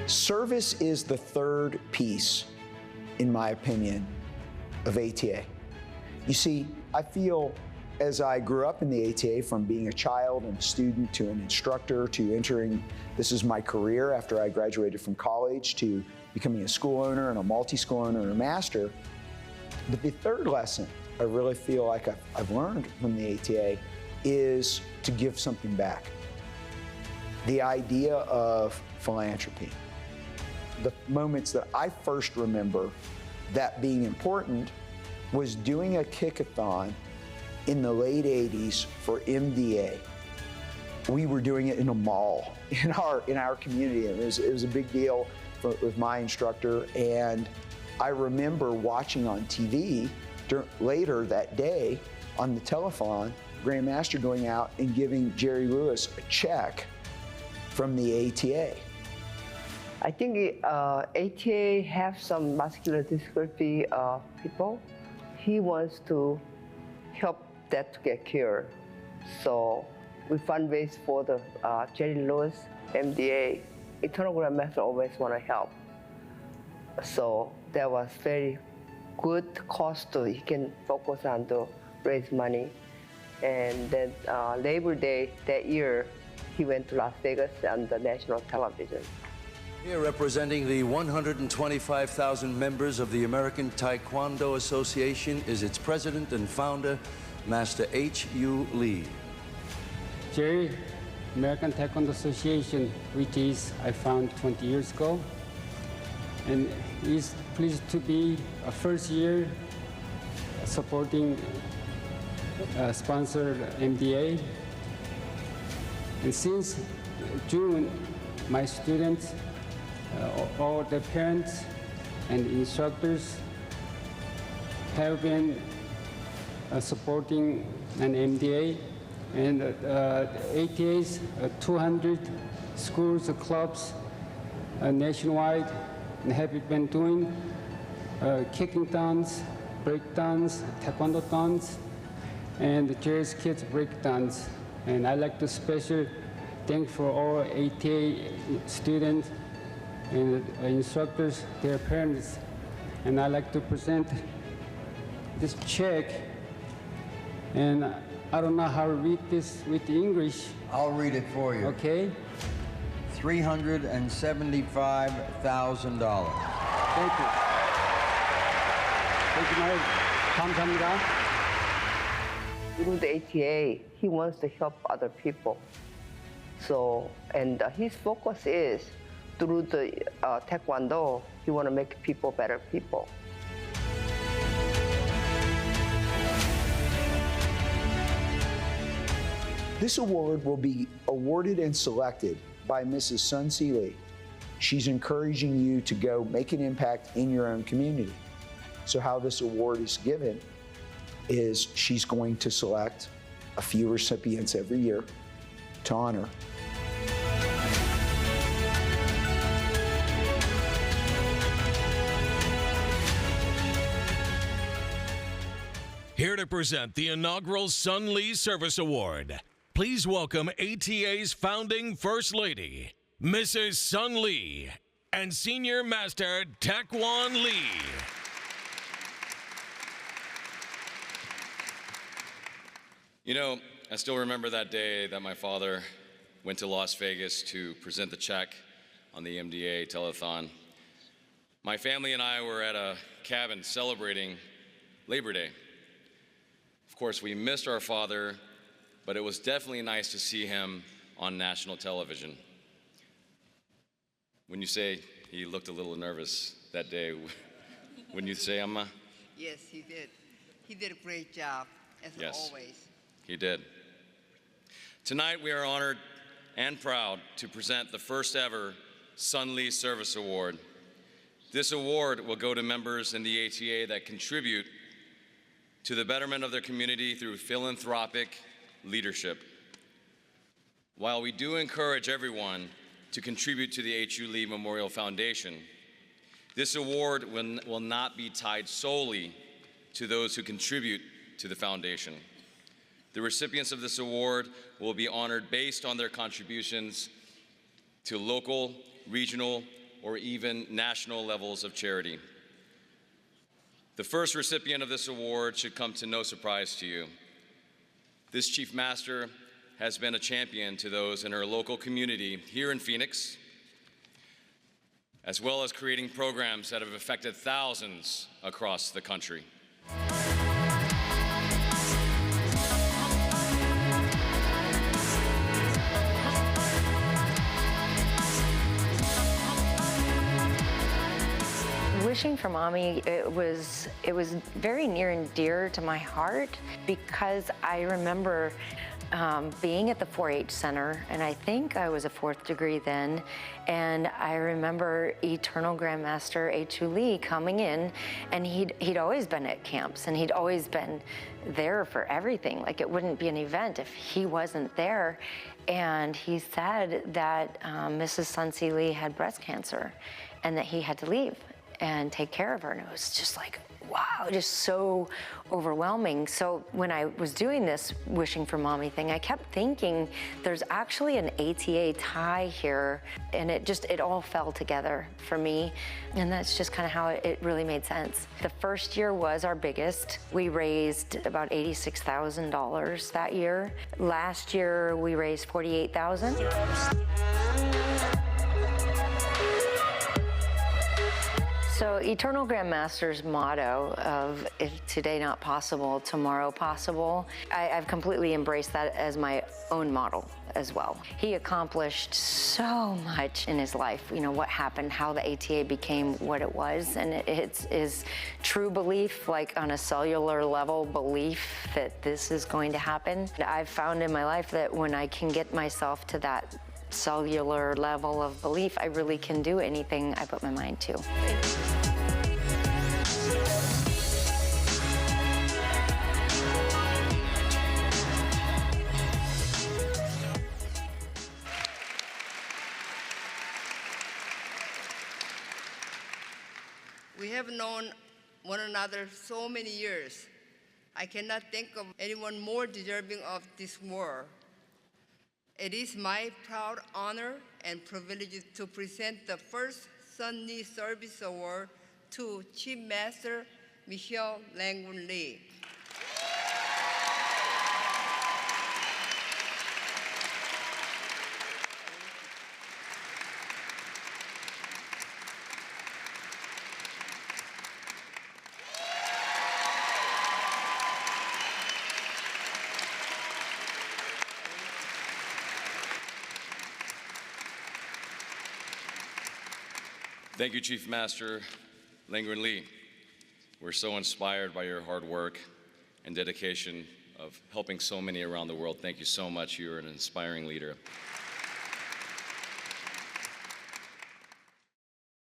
Service is the third piece, in my opinion, of ATA. You see, I feel as I grew up in the ATA, from being a child and a student to an instructor to entering, this is my career after I graduated from college, to becoming a school owner and a multi-school owner and a master. But the third lesson I really feel like I've learned from the ATA is to give something back. The idea of philanthropy. The moments that I first remember that being important was doing a kick-a-thon in the late 80s for MDA. We were doing it in a mall in our community, and it was a big deal with my instructor. And I remember watching on TV later that day on the telethon, Grandmaster going out and giving Jerry Lewis a check from the ATA. I think ATA have some muscular dystrophy people. He wants to help that to get cured. So we fundraise for the Jerry Lewis, MDA. Eternal Grandmaster always want to help. So that was very good cause to he can focus on to raise money. And then Labor Day that year, he went to Las Vegas on the national television. Here representing the 125,000 members of the American Taekwondo Association is its president and founder, Master H.U. Lee. Jerry, American Taekwondo Association, which is I found 20 years ago, and is pleased to be a first year supporting sponsored MDA. And since June, my students, all the parents and instructors have been supporting an MDA, and ATA's 200 schools, clubs nationwide have been doing kicking downs, break downs, taekwondo downs, and Jerry's Kids break downs. And I'd like to special thank for all ATA students and instructors, their parents. And I'd like to present this check. And I don't know how to read this with the English. I'll read it for you. Okay. $375,000. Thank you. Thank you, Mary. 감사합니다. Through the ATA, he wants to help other people. So, and his focus is through the Taekwondo, he want to make people better people. This award will be awarded and selected by Mrs. Sun Si Lee. She's encouraging you to go make an impact in your own community. So how this award is given is she's going to select a few recipients every year to honor. Here to present the inaugural Sun Lee Service Award, please welcome ATA's founding First Lady, Mrs. Sun Lee, and Senior Master Taekwon Lee. You know, I still remember that day that my father went to Las Vegas to present the check on the MDA telethon. My family and I were at a cabin celebrating Labor Day. Of course, we missed our father, but it was definitely nice to see him on national television. When you say he looked a little nervous that day, wouldn't you say, Amma? Yes, he did. He did a great job, as always. He did. Tonight, we are honored and proud to present the first ever Sun Lee Service Award. This award will go to members in the ATA that contribute to the betterment of their community through philanthropic leadership. While we do encourage everyone to contribute to the H.U. Lee Memorial Foundation, this award will not be tied solely to those who contribute to the foundation. The recipients of this award will be honored based on their contributions to local, regional, or even national levels of charity. The first recipient of this award should come to no surprise to you. This Chief Master has been a champion to those in her local community here in Phoenix, as well as creating programs that have affected thousands across the country. Wishing for Mommy, it was very near and dear to my heart because I remember being at the 4-H Center, and I think I was a 4th degree then, and I remember Eternal Grandmaster H.U. Lee coming in, and he'd always been at camps, and he'd always been there for everything. Like, it wouldn't be an event if he wasn't there. And he said that Mrs. Sun Si Lee had breast cancer, and that he had to leave and take care of her. And it was just like, wow, just so overwhelming. So when I was doing this Wishing for Mommy thing, I kept thinking there's actually an ATA tie here, and it all fell together for me. And that's just kind of how it really made sense. The first year was our biggest. We raised about $86,000 that year. Last year we raised $48,000. So Eternal Grandmaster's motto of if today not possible, tomorrow possible, I've completely embraced that as my own model as well. He accomplished so much in his life, you know, what happened, how the ATA became what it was, and it's his true belief, like on a cellular level belief that this is going to happen. I've found in my life that when I can get myself to that cellular level of belief, I really can do anything I put my mind to. We have known one another so many years. I cannot think of anyone more deserving of this award. It is my proud honor and privilege to present the first Sun Lee Service Award to Chief Master Michelle Landgren-Lee. Thank you, Chief Master Landgren-Lee. We're so inspired by your hard work and dedication of helping so many around the world. Thank you so much. You're an inspiring leader.